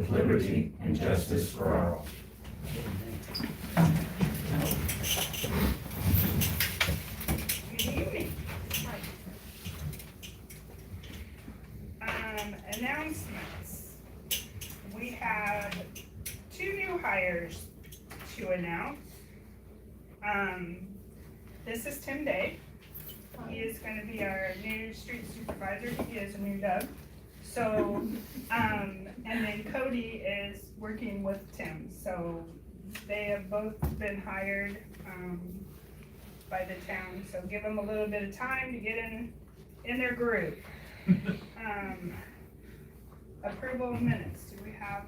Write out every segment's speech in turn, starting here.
liberty and justice for all. Good evening. Announcements. We had 2 new hires to announce. This is Tim Day. He is going to be our new street supervisor. He is a new Doug. So, and then Cody is working with Tim. So they have both been hired by the town. So give them a little bit of time to get in their groove. Approval of minutes. Do we have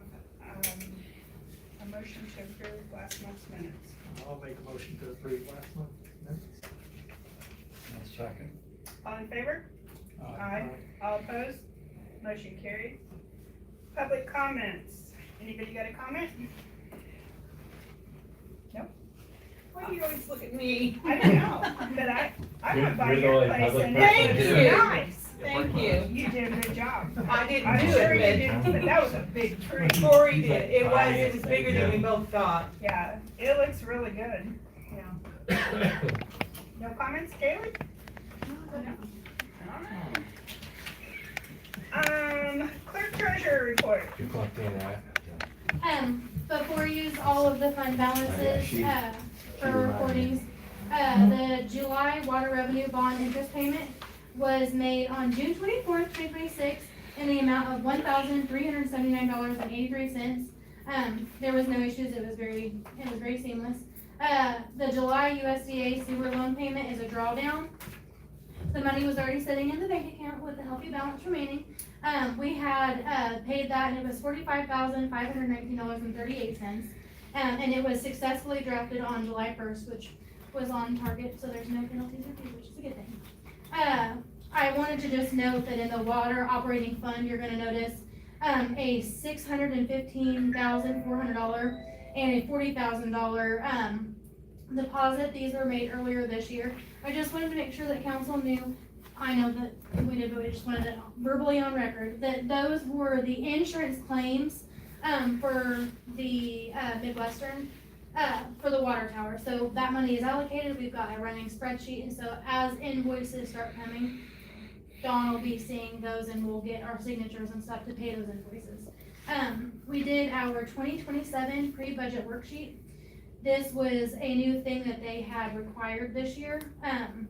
a motion to approve last month's minutes? I'll make a motion to approve last month's minutes. Second. All in favor? Aye. All opposed? Motion carried. Public comments. Anybody got a comment? Nope. Why do you always look at me? I don't know, but I went by You're the your only place public and Thank it was you. nice. Thank you. You did a good job. I didn't I'm do sure you it, did, but that was a big tree. but Cory did. It was bigger than we both thought. Yeah, it looks really good. Yeah. No comments, Kaylee? Clerk treasurer report. You clocked in, right? Before you use all of the fund balances, for recordings, the July water revenue bond interest payment was made on June 24th, 2026 in the amount of $1,379.83. There was no issues, it was very seamless. The July USDA sewer loan payment is a drawdown. The money was already sitting in the bank account with a healthy balance remaining. We had paid that and it was $45,519.38. And it was successfully drafted on July 1st, which was on target, so there's no penalties or fees, which is a good thing. I wanted to just note that in the water operating fund, you're gonna notice a $615,400 and a $40,000 deposit. These were made earlier this year. I just wanted to make sure that council knew, I know that we did, but we just wanted it verbally on record, that those were the insurance claims for the Midwestern, for the water tower. So that money is allocated, we've got a running spreadsheet, and so as invoices start coming, Dawn will be seeing those and we'll get our signatures and stuff to pay those invoices. We did our 2027 pre-budget worksheet. This was a new thing that they had required this year, and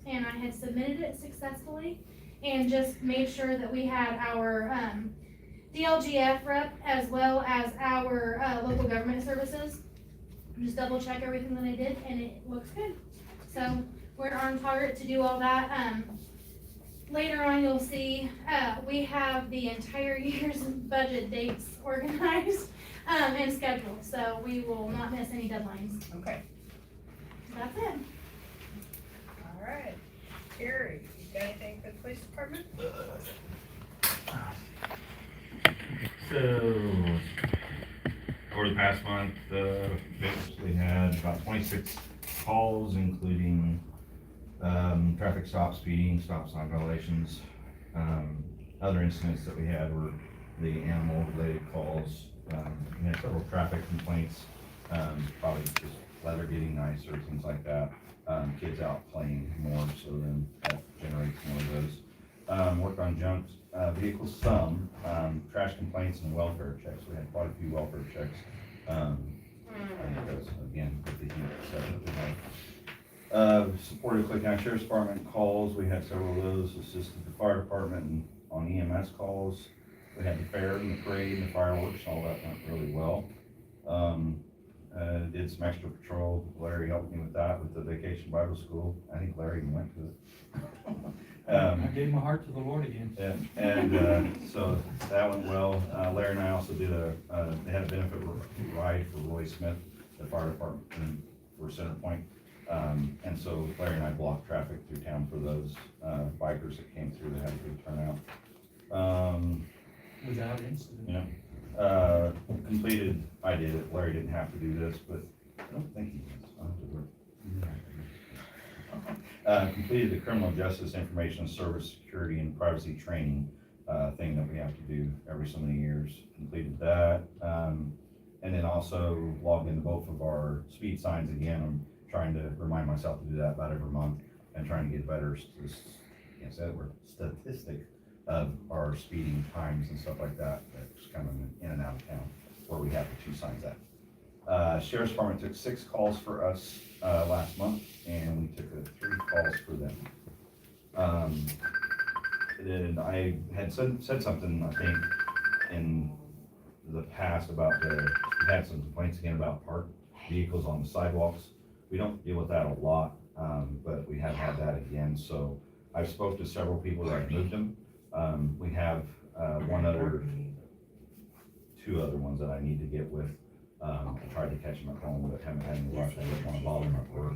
I had submitted it successfully and just made sure that we had our DLGF rep as well as our local government services. Just double check everything that I did and it looks good. So we're on target to do all that. Later on you'll see we have the entire year's budget dates organized and scheduled, so we will not miss any deadlines. Okay. So that's it. All right. Terry, you got anything for the police department? So, over the past month, we had about 26 calls, including traffic stops, speeding, stop sign violations. Other incidents that we had were the animal-related calls. We had several traffic complaints, probably just weather getting nicer, things like that. Kids out playing more, so then that generates more of those. Worked on junk vehicles, some trash complaints and welfare checks. We had quite a few welfare checks. I think that's again with the heat stuff that we had. Supported Clay County Sheriff's Department calls. We had several of those. Assisted the fire department on EMS calls. We had the fair and the parade and the fireworks. All that went really well. Did some extra patrol. Larry helped me with that with the Vacation Bible School. I think Larry even went to it. I gave my heart to the Lord again. And so that went well. Larry and I also did they had a benefit ride for Roy Smith, the fire department for Center Point. And so Larry and I blocked traffic through town for those bikers that came through that had a good turnout. Without incident. You know, completed, I did it. Larry didn't have to do this, but I don't think he does. I'll have to work. Completed the criminal justice information service security and privacy training thing that we have to do every so many years. Completed that, and then also logged into both of our speed signs again. I'm trying to remind myself to do that about every month and trying to get better, can't say that word, statistic of our speeding times and stuff like that. That's coming in and out of town where we have the 2 signs at. Sheriff's Department took 6 calls for us last month, and we took 3 calls for them. Then I had said something, I think, in the past about we had some complaints again about parked vehicles on the sidewalks. We don't deal with that a lot, but we have had that again. So I've spoke to several people that have moved them. We have 2 other ones that I need to get with. I tried to catch them at home, but haven't had any luck. I didn't want to bother them at work,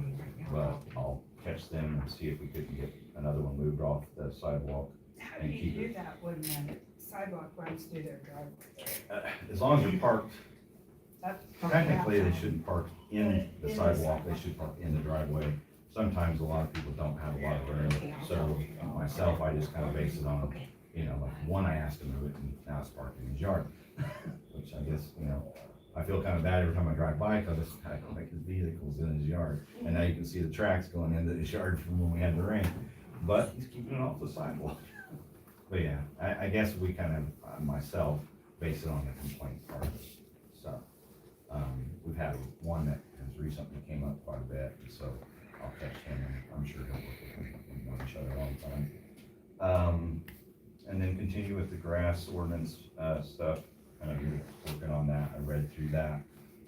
but I'll catch them and see if we couldn't get another one moved off the sidewalk. How do And you keep do that when the sidewalk runs through their driveway? As long as they're parked, That's technically they shouldn't park in the sidewalk, they should park in the driveway. Sometimes a lot of people don't have a lot of room, so myself, I just kind of base it on, like one I asked to move it and now it's parked in his yard. Which I guess, I feel kind of bad every time I drive by because I don't make his vehicles in his yard. And now you can see the tracks going into his yard from when we had the rain, but he's keeping it off the sidewalk. But yeah, I guess we kind of, myself, base it on the complaint part of it. So, we've had one that has recently came up quite a bit, and so I'll catch him, and I'm sure he'll work with him. We know each other all the time. And then continue with the grass ordinance, stuff, kind of working on that. I read through that.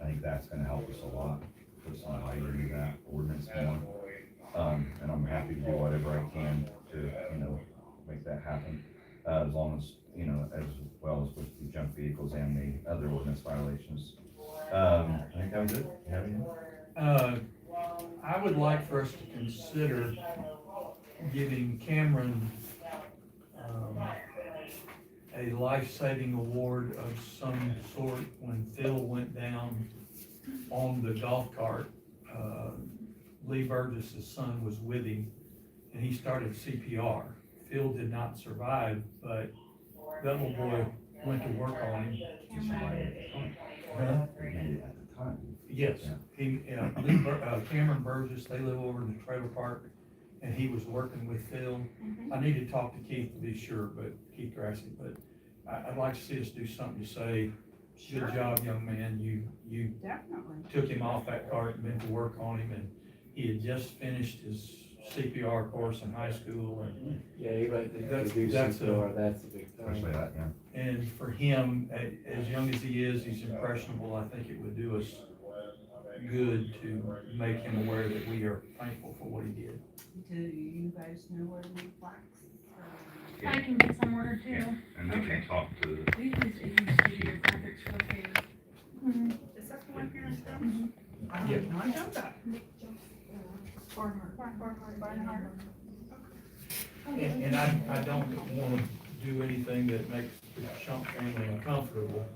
I think that's gonna help us a lot, put some light into that ordinance more. And I'm happy to do whatever I can to, make that happen, as long as, as well as with the junk vehicles and the other ordinance violations. I think I'm good. You have anything? I would like for us to consider giving Cameron, a life-saving award of some sort when Phil went down on the golf cart. Lee Burgess's son was with him, and he started CPR. Phil did not survive, but that little boy went to work on him. At the time. Yes, Cameron Burgess, they live over in the trailer park, and he was working with Phil. I need to talk to Keith to be sure, but Keith Grassley, but I'd like to see us do something to say, good job, young man, you Definitely. took him off that cart and been to work on him, and he had just finished his CPR course in high school, and Yeah, you like to That's- do that's CPR, that's a big Especially thing. that, yeah. and for him, as young as he is, he's impressionable. I think it would do us good to make him aware that we are thankful for what he did. Do you guys know where to leave plaques? I can get some order too. And we can talk to, Mhm. Is that the one here in town? I don't know, I know that. Barnhart. And I don't wanna do anything that makes the Chunk family uncomfortable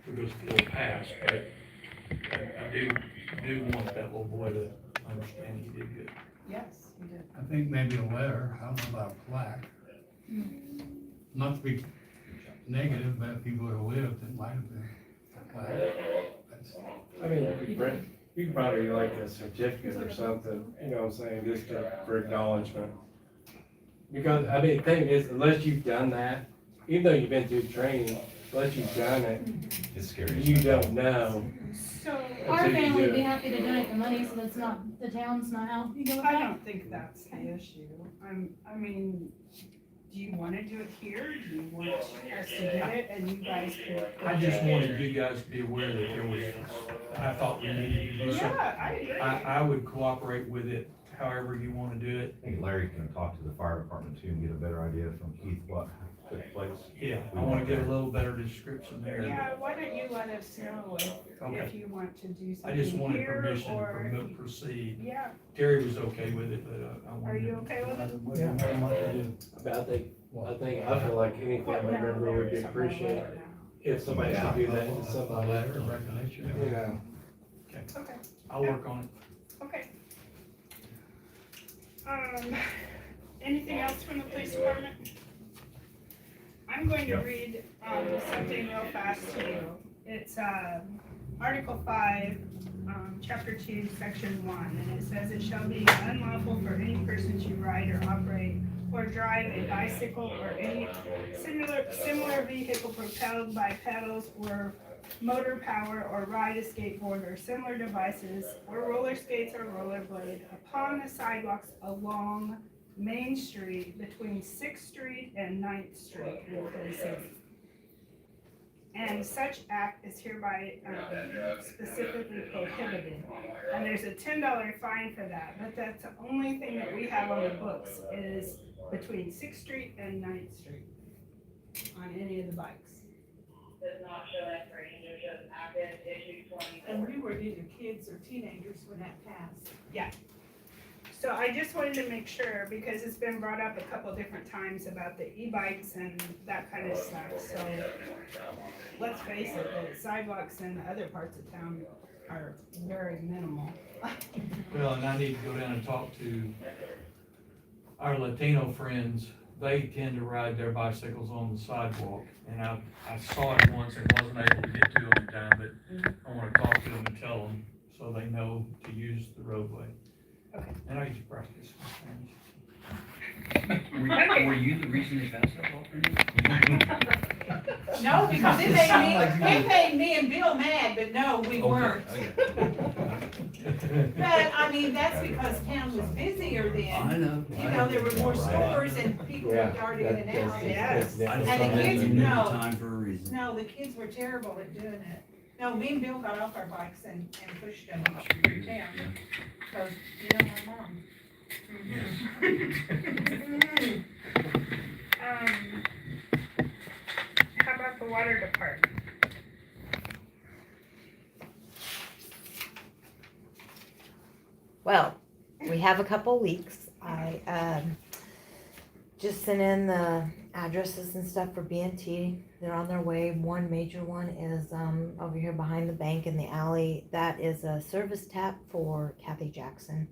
because Phil passed, but I do want that little boy to understand he did good. Yes, you did. I think maybe a letter, I don't know about a plaque. Not to be negative, but people who lived, it might have been a plaque. That's- I mean, you could probably like a certificate or something, you know what I'm saying, just for acknowledgement. Because, I mean, the thing is, unless you've done that, even though you've been through training, unless you've done it, it's scary. you don't know. So, Our Until you family do would be it. happy to donate the money, so that's not, the town's not out, you go with I that? don't think that's the issue. I mean, do you wanna do it here? Do you want us to get it and you guys can? I just wanted you guys to be aware that there was, I thought we needed to do something. Yeah, I agree. I would cooperate with it however you wanna do it. I think Larry can talk to the fire department too and get a better idea from Keith what took place. Yeah, I wanna get a little better description there. Yeah, why don't you let us know Okay. if you want to do I just something wanted here permission or? to proceed. Yeah, Terry was okay with it, but I wanted. are you okay with it? What do you want to do? But I feel like any family member would be appreciated if somebody could do that to A somebody, letter of recognition. you know. Okay, I'll work on it. okay. Anything else from the police department? I'm going to read, something real fast to you. It's, Article 5, Chapter 2, Section 1, and it says, "It shall be unlawful for any person to ride or operate or drive a bicycle or any similar vehicle propelled by pedals or motor power, or ride a skateboard or similar devices, or roller skates or rollerblade upon the sidewalks along Main Street between 6th Street and 9th Street in the city. And such act is hereby specifically prohibited." And there's a $10 fine for that, but that's the only thing that we have on the books is between 6th Street and 9th Street on any of the bikes. Does not show expiration, it shows active, issued 20. And we were either kids or teenagers when that passed. So I just wanted to make sure, because it's been brought up a couple different times about the e-bikes and that kind of stuff, so let's face it, the sidewalks in other parts of town are very minimal. Well, and I need to go down and talk to our Latino friends. They tend to ride their bicycles on the sidewalk, and I saw it once and wasn't able to get to them in time, but I wanna talk to them and tell them so they know to use the roadway. Okay. And I used to practice my Spanish. Were you the reason they passed that law? No, because it made me and Bill mad, but no, we weren't. But, I mean, that's because town was busier I then. know. You know, there were more stores and people were darting in and out. Yes. I just And the thought kids, they knew the no. time for a reason. No, the kids were terrible at doing it. No, me and Bill got off our bikes and pushed them off through town. Because, you know, my mom. How about the water department? Well, we have a couple leaks. I just sent in the addresses and stuff for B&T. They're on their way. One major one is over here behind the bank in the alley. That is a service tap for Kathy Jackson.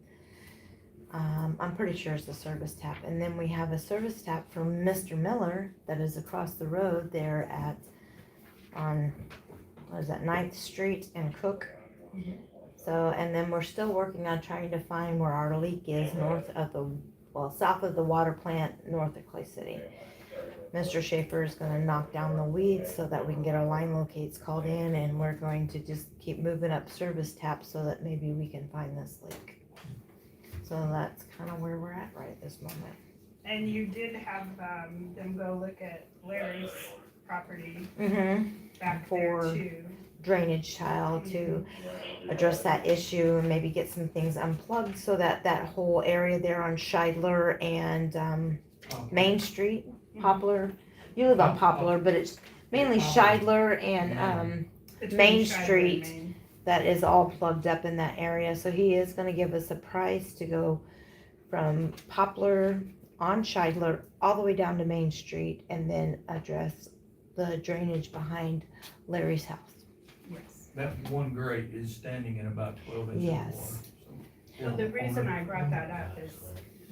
I'm pretty sure it's a service tap. And then we have a service tap for Mr. Miller that is across the road there on 9th Street and Cook. So, and then we're still working on trying to find where our leak is south of the water plant, north of Clay City. Mr. Schaefer is gonna knock down the weeds so that we can get our line locates called in, and we're going to just keep moving up service taps so that maybe we can find this leak. So that's kind of where we're at right at this moment. And you did have, them go look at Larry's property back For there too. drainage tile to address that issue and maybe get some things unplugged so that that whole area there on Scheidler and Main Street, Poplar. You live on Poplar, but it's mainly Scheidler and Between Main Shiloh and Street. Main. that is all plugged up in that area. So he is gonna give us a price to go from Poplar on Scheidler all the way down to Main Street and then address the drainage behind Larry's house. Yes. That one grate is standing in about 12 inches of Yes. water. so- Well, the reason I brought that up is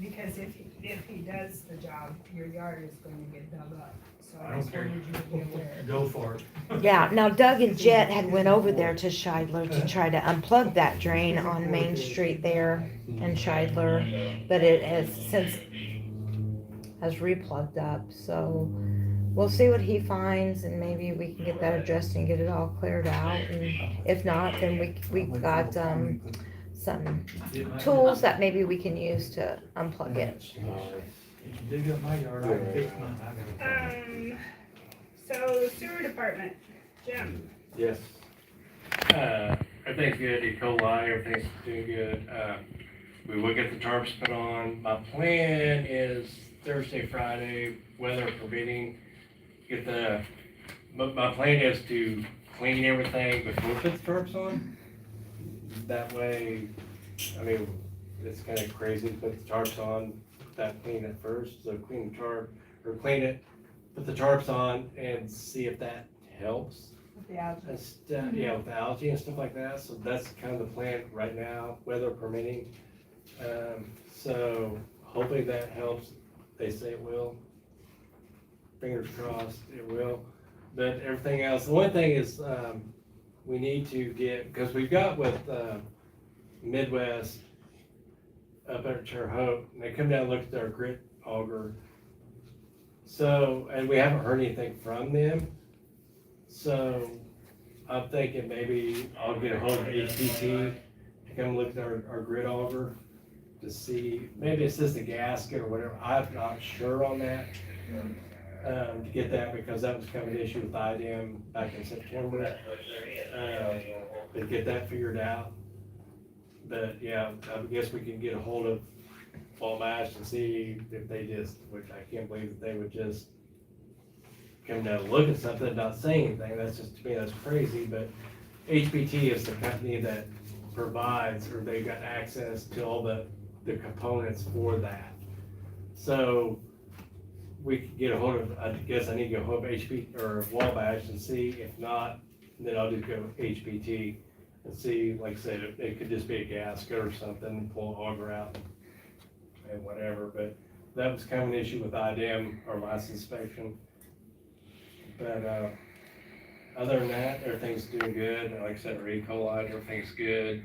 because if he does the job, your yard is going to get dug up. So I I don't just care. wanted you to be aware. Go for it. Yeah, now Doug and Jet had went over there to Scheidler to try to unplug that drain on Main Street there in Scheidler, but it has since replugged up, so we'll see what he finds and maybe we can get that addressed and get it all cleared out, and if not, then we've got some tools that maybe we can use to unplug it. If you dig up my yard, I can fix mine. I gotta- So sewer department, Jim. Yes. Everything's good, E. coli, everything's doing good. We will get the tarps put on. My plan is Thursday, Friday, weather permitting, my plan is to clean everything before we put the tarps on. That way, I mean, it's kind of crazy to put the tarps on, without cleaning it first, so clean the tarp, or clean it, put the tarps on and see if that helps. With the algae. And stuff, yeah, with algae and stuff like that, so that's kind of the plan right now, weather permitting. So hopefully that helps, they say it will. fingers crossed it will. But everything else, the one thing is, we need to get, because we've got with, Midwest up at Terre Haute, and they come down and look at our grit auger. So, and we haven't heard anything from them. So I'm thinking maybe I'll get a hold of HPT to come look at our grit auger to see, maybe it's just a gasket or whatever. I'm not sure on that. To get that, because that was kind of an issue with IDM back in September. To get that figured out. But yeah, I guess we can get a hold of Wabash and see if they just, which I can't believe that they would just come down and look at something and not say anything. That's just, to me, that's crazy. But HPT is the company that provides, or they got access to all the components for that. So we could get a hold of, I guess I need to get a hold of HP or Wabash and see. If not, then I'll just go with HPT and see, like I said, it could just be a gasket or something, pull an auger out and whatever. But that was kind of an issue with IDM, our last inspection. But other than that, everything's doing good. Like I said, our E. coli, everything's good.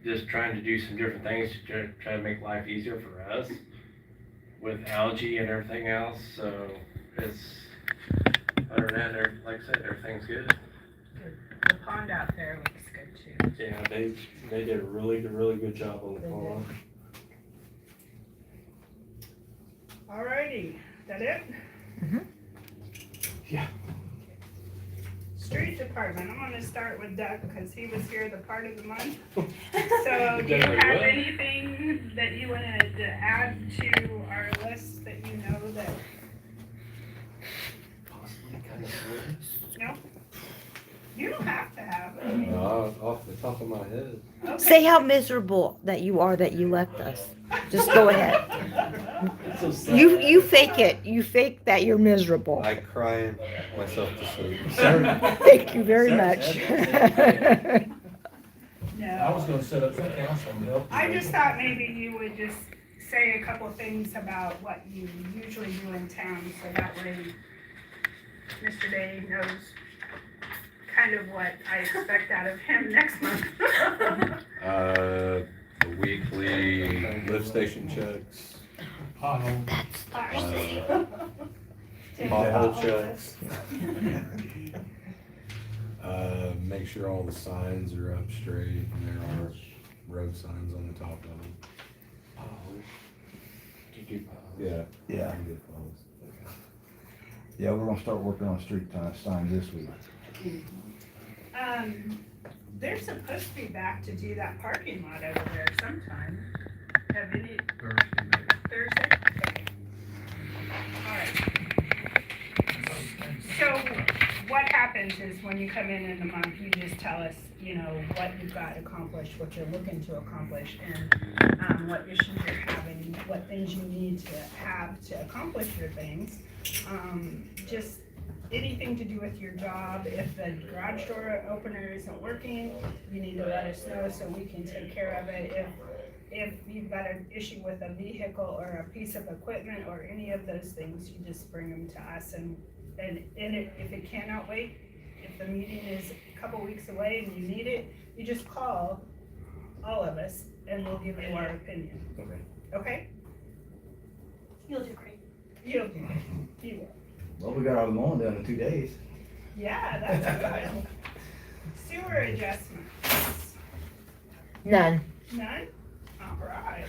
Just trying to do some different things to try to make life easier for us with algae and everything else. So it's, other than that, like I said, everything's good. The pond out there looks good too. Yeah, they did a really good job on the pond. Alrighty, that it? Mhm. Yeah. Street department, I'm gonna start with Doug, because he was here the part of the month. So, You do you done really have well. anything that you wanted to add to our list that you know that, Possibly kind of. no? You don't have to have it. I mean, Off the top of my head. okay. Say how miserable that you are that you left us. Just go ahead. It's so sad. You fake it. You fake that you're miserable. I cry myself to sleep. Thank you very much. I No. was gonna set up some council and help. I just thought maybe you would just say a couple things about what you usually do in town, so that way Mr. Day knows kind of what I expect out of him next month. The weekly lift station checks, Pothole. pothole checks. Make sure all the signs are up straight and there are road signs on the top of them. Yeah. Yeah. I can get those. Yeah, we're gonna start working on street signs this week. They're supposed to be back to do that parking lot over there sometime. Have any, Thursday? Okay. All right. So what happens is when you come in the month, you just tell us, you know, what you've got accomplished, what you're looking to accomplish, and what issues you're having, what things you need to have to accomplish your things. Just anything to do with your job. If the garage door opener isn't working, you need to let us know so we can take care of it. If you've got an issue with a vehicle or a piece of equipment or any of those things, you just bring them to us, and if it cannot wait, if the meeting is a couple weeks away and you need it, you just call all of us and we'll give you our opinion. Okay. Okay? You'll do great. You'll do it. You will. Well, we got all the mowing done in 2 days. Yeah, that's good. Sewer adjustments. None. None? All right.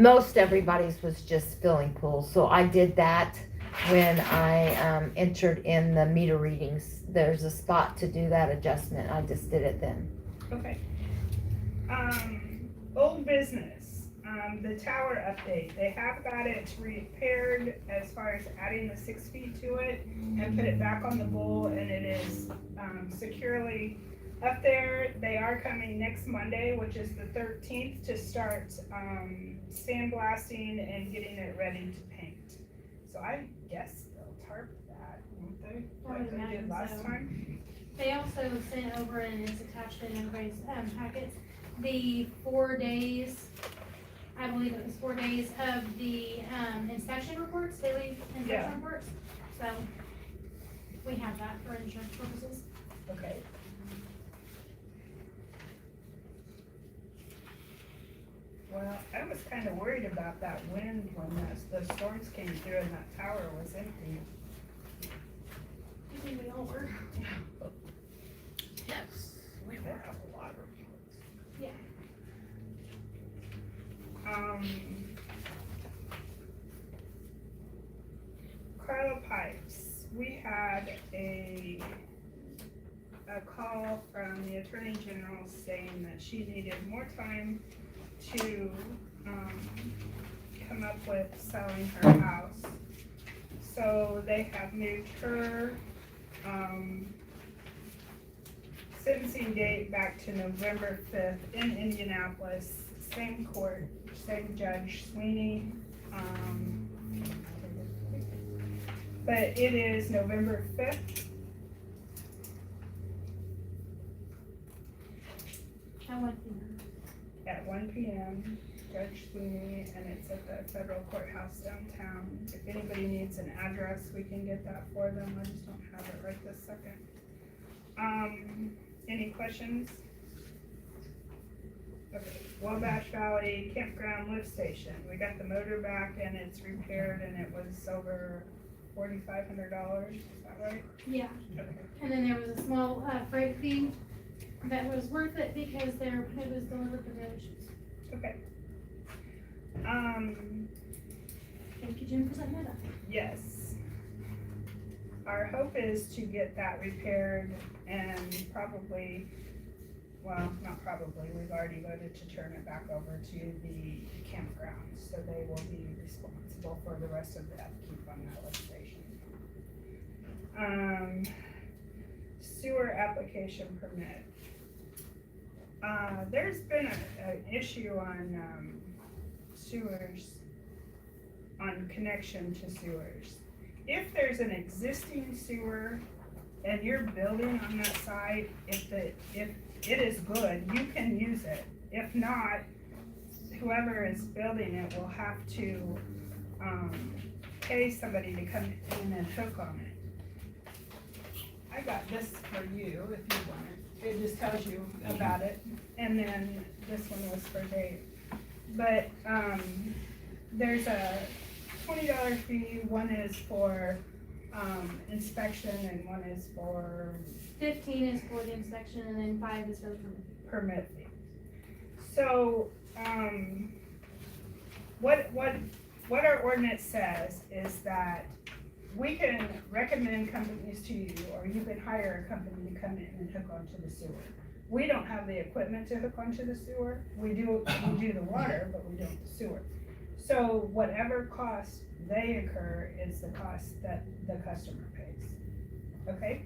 Most everybody's was just filling pools, so I did that when I entered in the meter readings. There's a spot to do that adjustment. I just did it then. Okay. Old business, the tower update. They have got it repaired as far as adding the 6 feet to it and put it back on the bowl, and it is securely up there. They are coming next Monday, which is the 13th, to start sandblasting and getting it ready to paint. So I guess they'll tarp that, won't they? I would Like they did imagine last so. time? They also sent over, and it's attached in everybody's packets, the 4 days I believe it was 4 days of the, inspection reports, daily Yeah. inspection reports. So, we have that for insurance purposes. Okay. Well, I was kinda worried about that wind when the storms came through and that tower was empty. I think we all were. Yes. We did have a lot of reports. Yeah. Carla Pipes, we had a call from the Attorney General saying that she needed more time to, come up with selling her house. So they have moved her, sentencing date back to November 5th in Indianapolis, same court, same Judge Sweeney. But it is November 5th. At 1 p.m., Judge Sweeney, and it's at the federal courthouse downtown. If anybody needs an address, we can get that for them. I just don't have it right this second. Any questions? Okay, Wabash Valley Campground Lift Station. We got the motor back and it's repaired and it was over $4,500, is that right? Yeah. Okay. And then there was a small, freight fee that was worth it because it was delivered to no issues. Okay. Thank you, Jim, for setting that up. Yes. Our hope is to get that repaired and probably, well, not probably, we've already voted to turn it back over to the campground, so they will be responsible for the rest of the upkeep on that lift station. Sewer application permit. There's been an issue on, sewers, on connection to sewers. If there's an existing sewer and you're building on that site, if it is good, you can use it. If not, whoever is building it will have to, pay somebody to come in and hook on it. I got this for you if you want it. It just tells you about it. And then this one was for Dave. But, there's a $20 fee. One is for, inspection and one is for 15 is for the inspection and then 5 is for the permit. permit fee. So, what our ordinance says is that we can recommend companies to you, or you can hire a company to come in and hook onto the sewer. We don't have the equipment to hook onto the sewer. We do the water, but we don't the sewer. So whatever cost they incur is the cost that the customer pays. Okay?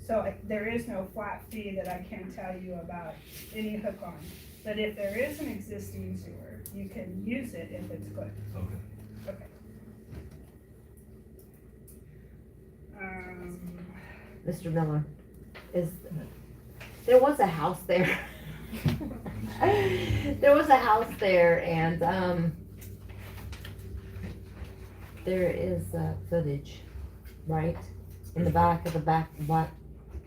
So there is no flat fee that I can tell you about any hook on. But if there is an existing sewer, you can use it if it's good. Okay. Okay. Mr. Miller, there was a house there. There was a house there and, there is, footage, right? In the back of the black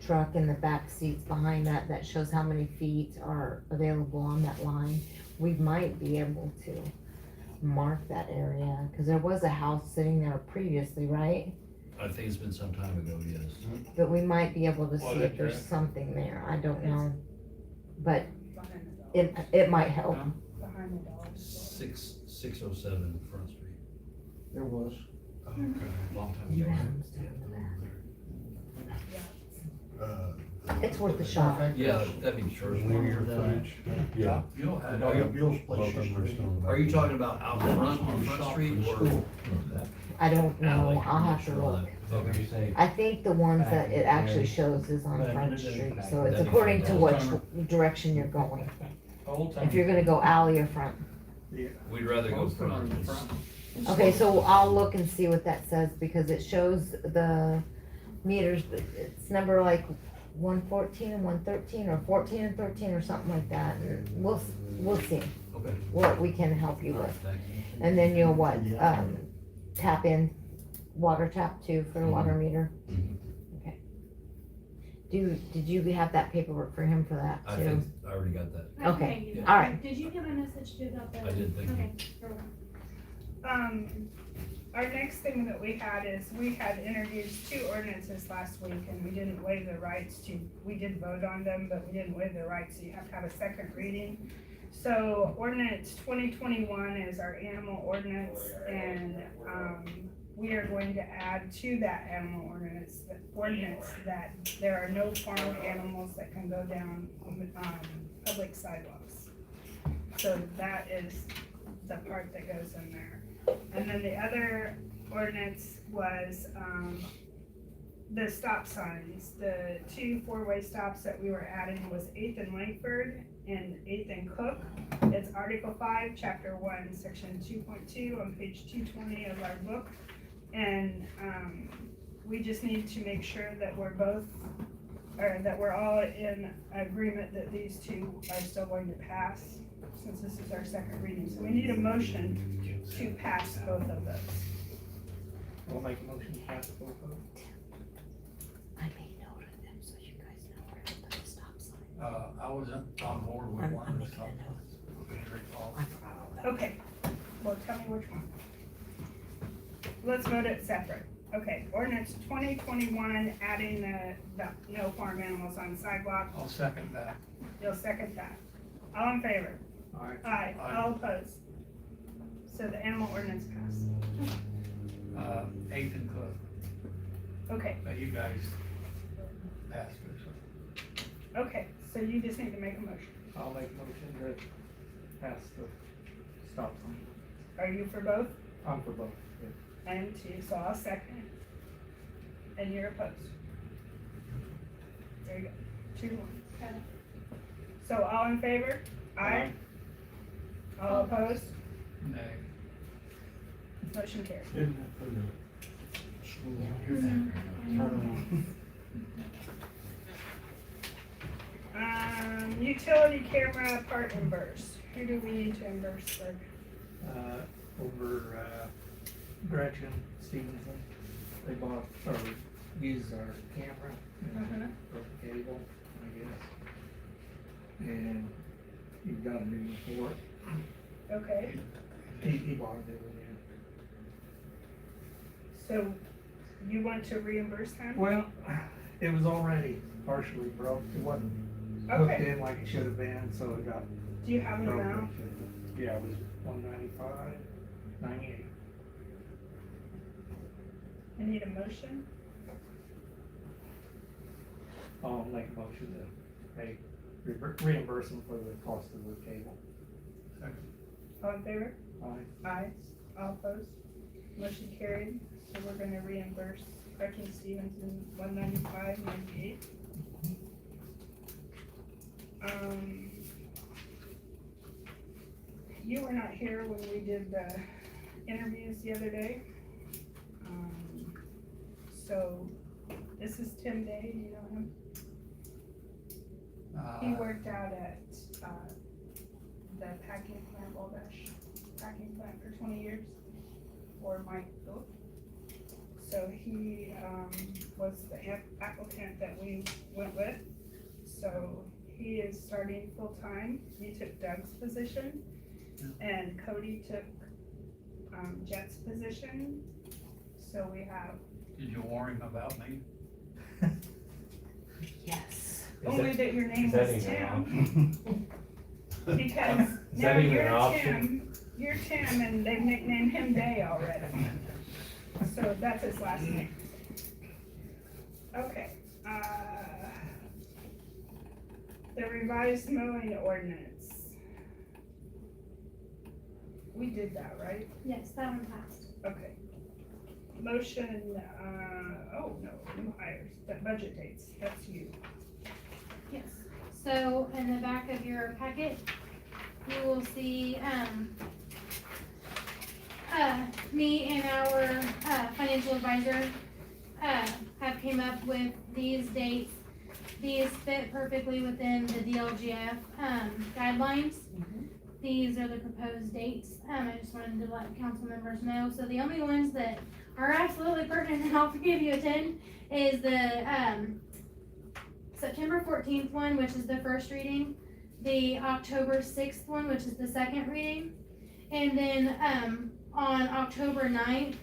truck and the back seats behind that shows how many feet are available on that line. We might be able to mark that area, cause there was a house sitting there previously, right? I think it's been some time ago, yes. But we might be able to see Well, if there's that's something there, I don't know. But Behind the dollar, it might help. behind the dollar store. 607 Front Street, There was. Okay. long time You ago. have them stand in the back. Uh, It's worth a shot. Yeah, that'd be church. Linear footage. Yeah. Bill had, Oh, yeah, Bill's Both place of them are used to still in be. the back. are you talking about out front on Front Street or? I don't know, alley? I'll I'm not have to sure on look. that. Okay. I think the ones that it actually shows is on Front Street, so it's That'd be according to which fantastic. direction you're going. Old time. If you're gonna go alley or front. We'd rather go Most of them are in front. the front. Okay, so I'll look and see what that says, because it shows the meters, but it's number like 114 and 113, or 14 and 13, or something like that, and we'll see. Okay. what we can help you All right, with. thank you. And then you'll what, tap in, water tap too for the water meter? Mhm. Okay. Did you have that paperwork for him for that I too? think I already got that. I can Okay, get you that. all right. Did you give a message to about that? I did, thank you. Okay, you're welcome. Our next thing that we had is, we had introduced 2 ordinances last week, and we didn't waive the rights to, we did vote on them, but we didn't waive the rights, so you have to have a second reading. So ordinance 2021 is our animal ordinance, and, we are going to add to that animal ordinance that there are no farm animals that can go down, public sidewalks. So that is the part that goes in there. And then the other ordinance was, the stop signs. The 2 4-way stops that we were adding was 8th and Langford and 8th and Cook. It's Article 5, Chapter 1, Section 2.2 on page 220 of our book. And, we just need to make sure that that we're all in agreement that these 2 are still going to pass, since this is our second reading. So we need a motion to pass both of those. I'll make a motion to pass both of them. I made note of them so you guys know where to put the stop sign. I was on board with I'm one of the making stop a signs. Very tall. I forgot all that. Okay, well, tell me which one. Let's vote it separate. Okay, ordinance 2021, adding the no farm animals on sidewalk. I'll second that. You'll second that. All in favor? Alright, Aye. Aye. All opposed? So the animal ordinance passed. 8th and Cook, Okay, but you guys passed it, so. okay, so you just need to make a motion. I'll make a motion to pass the stop sign. Are you for both? I'm for both, yeah. I am too, so I'll second. And you're opposed. There you go. 2-1. Okay. So all in favor? Aye. All opposed? Nay. Motion carried. Utility camera part reimburse. Who do we need to reimburse for? Over, Gretchen Stevenson, they bought, or used our camera, and broke the cable, I guess. And he got a new one for it. Okay, He bought it, yeah. so you want to reimburse them? Well, it was already partially broke, it wasn't hooked Okay, in like it should have been, so it got do you have an broken. amount? Yeah, it was 195.98. I need a motion. I'll make a motion to pay, reimburse them for the cost of the cable. All in favor? Aye. Aye. All opposed? Motion carried. So we're gonna reimburse Gretchen Stevenson $195.98. You were not here when we did the interviews the other day. So this is Tim Day, you know him? He worked out at, the packing plant, Wabash packing plant for 20 years, for Mike Phillip. So he, was the applicant that we went with. So he is starting full-time. He took Doug's position, and Cody took, Jet's position. So we have, Did you warn him about me? Yes. only that your name is that was even an Tim. Because Is now that even you're an option? You're Tim, and they've nicknamed him Day already. So that's his last name. Okay, the revised mowing ordinance. We did that, right? Yes, that one passed. Okay. Motion, oh no, new hires, but budget dates, that's you. Yes. So in the back of your packet, you will see, me and our, financial advisor, have came up with these dates. These fit perfectly within the DLGF, guidelines. these are the proposed dates. I just wanted to let council members know. So the only ones that are absolutely pertinent, and I'll forgive you attend, is the, September 14th one, which is the first reading, the October 6th one, which is the second reading, and then, on October 9th,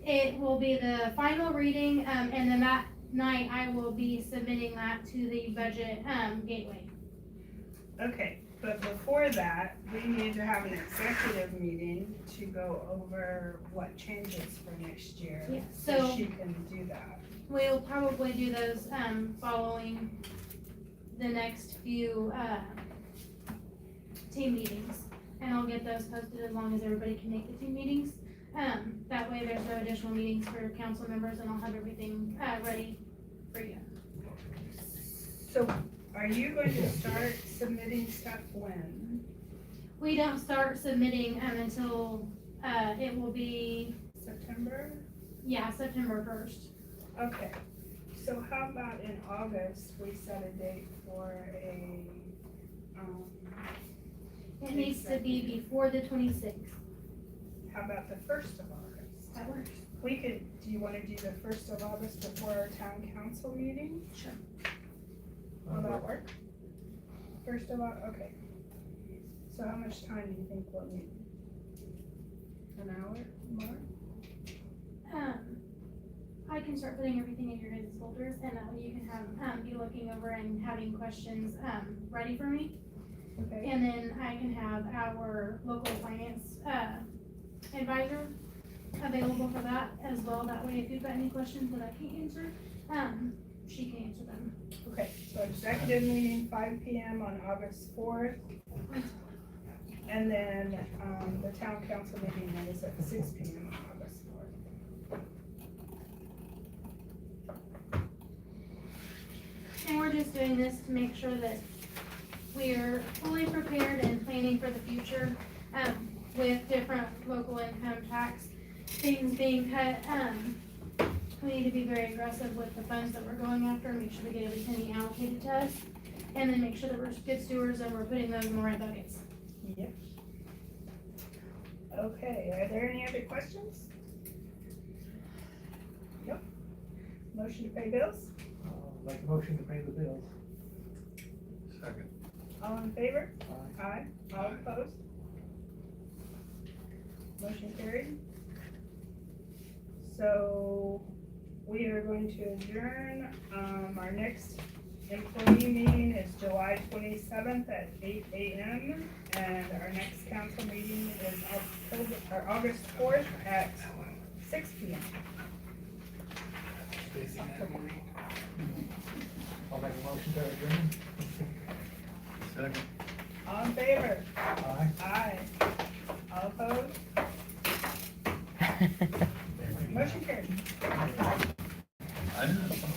it will be the final reading, and then that night I will be submitting that to the budget, gateway. Okay, but before that, we need to have an executive meeting to go over what changes for next year. Yeah, So so- she can do that. We'll probably do those, following the next few, team meetings. And I'll get those posted as long as everybody can make the team meetings. That way there's no additional meetings for council members and I'll have everything, ready for you. So are you going to start submitting stuff when? We don't start submitting, until, it will be, September? yeah, September 1st. Okay, so how about in August, we set a date for a, It needs to be before the 26th. how about the 1st of August? That works. We could, do you wanna do the 1st of August before our town council meeting? Sure. Will that work? 1st of August, okay. So how much time do you think we'll need? An hour more? I can start putting everything in your guys' folders and that way you can have, be looking over and having questions, ready for me. Okay, And then I can have our local finance, advisor available for that as well. That way if you've got any questions that I can't answer, she can answer them. okay, so executive meeting 5 PM on August 4th. And then, the town council meeting is at 6 PM on August 4th. And we're just doing this to make sure that we're fully prepared and planning for the future, with different local income tax things being cut. We need to be very aggressive with the funds that we're going after, make sure we get every penny allocated to us, and then make sure that we're good stewards and we're putting those in the right buckets. Yep. Okay, are there any other questions? Yep. Motion to pay bills? Make a motion to pay the bills. Second. All in favor? Aye. Aye. All opposed? Motion carried. So we are going to adjourn. Our next employee meeting is July 27th at 8 AM. And our next council meeting is August 4th at 6 PM. I'll make a motion to adjourn. Second. All in favor? Aye. Aye. All opposed? Motion carried. I know.